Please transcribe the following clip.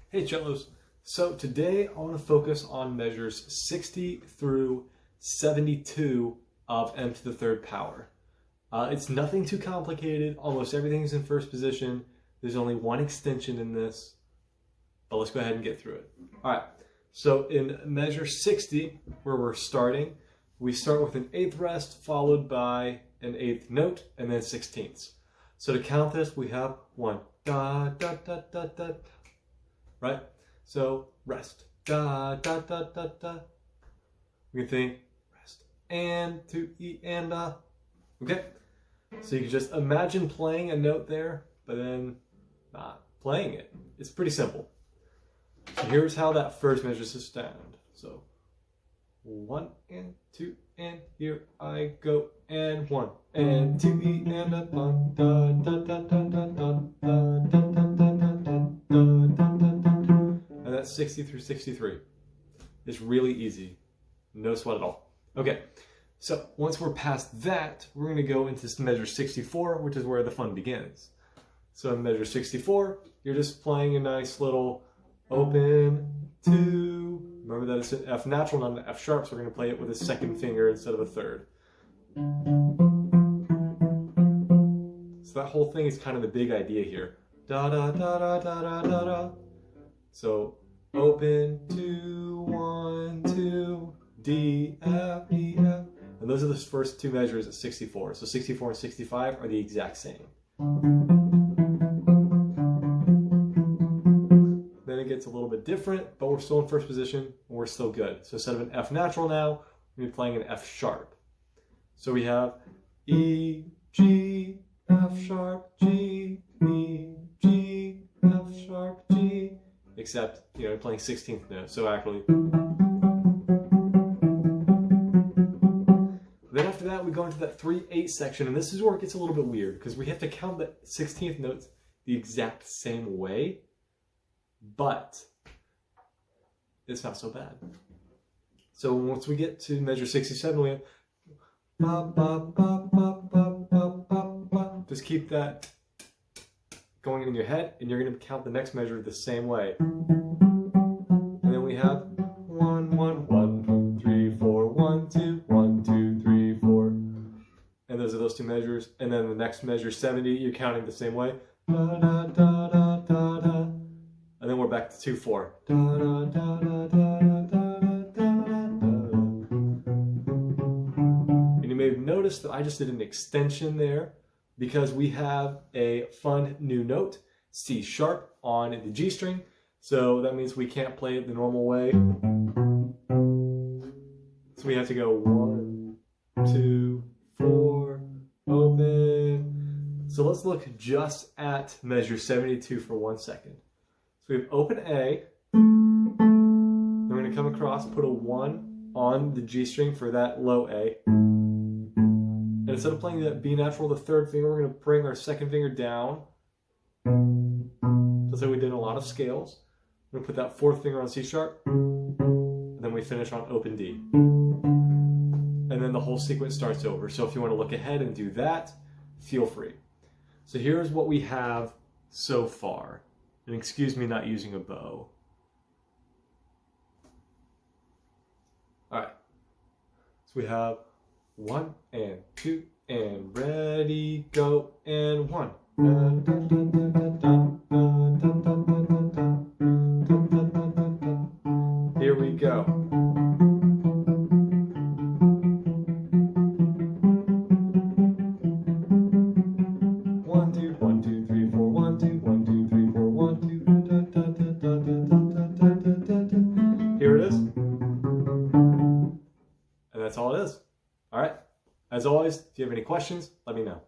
Hey Cellos! So today I want to focus on measures 60 through 72 of m to the third power. It's nothing too complicated, almost everything is in first position. There's only one extension in this, but let's go ahead and get through it. Alright, so in measure 60, where we're starting, we start with an eighth rest followed by an eighth note and then sixteenths. So to count this, we have 1, da, da, da, da, da, right? So rest, da, da, da, da, da. We can think rest and to E and da. Okay? So you can just imagine playing a note there, but then not playing it. It's pretty simple. So here's how that first measure is sound. So 1 and 2 and here I go and 1 and 2 E and a da da da da da da da da da da da. And that's 60 through 63. It's really easy. No sweat at all. Okay, so once we're past that, we're going to go into measure 64, which is where the fun begins. So in measure 64, you're just playing a nice little open 2. Remember that it's an F natural, not an F sharp, so we're going to play it with a second finger instead of a third. So that whole thing is kind of the big idea here. Da da da da da da da da. So open 2, 1, 2, D, F, E, F. And those are the first two measures at 64. So 64 and 65 are the exact same. Then it gets a little bit different, but we're still in first position and we're still good. So instead of an F natural now, we're going to be playing an F sharp. So we have E, G, F sharp, G, E, G, F sharp, G, except, you know, playing 16th note. So actually, then after that, we go into that 3/8 section, and this is where it gets a little bit weird because we have to count the 16th notes the exact same way, but it's not so bad. So once we get to measure 67, we have ba, ba, ba, ba, ba, ba, ba, ba. Just keep that going in your head, and you're going to count the next measure the same way. And then we have 1, 1, 1, 2, 3, 4, 1, 2, 1, 2, 3, 4. And those are those two measures. And then the next measure, 70, you're counting the same way. Da, da, da, da, da, da. And then we're back to 2, 4. Da, da, da, da, da, da, da, da. And you may have noticed that I just did an extension there because we have a fun new note, C sharp, on the G string. So that means we can't play it the normal way. So we have to go 1, 2, 4, open. So let's look just at measure 72 for 1 second. So we have open A. Then we're going to come across, put a 1 on the G string for that low A. And instead of playing that B natural, the third finger, we're going to bring our second finger down. Just like we did in a lot of scales. We're going to put that fourth finger on C sharp. And then we finish on open D. And then the whole sequence starts over. So if you want to look ahead and do that, feel free. So here's what we have so far. And excuse me not using a bow. Alright. So we have 1 and 2 and ready, go, and 1. Here we go. One, two, 1, 2, 3, 4, 1, 2, 1, 2, 3, 4, 1, 2, da, da, da, da, da, da, da, da. Here it is. And that's all it is. All right. As always, if you have any questions, let me know.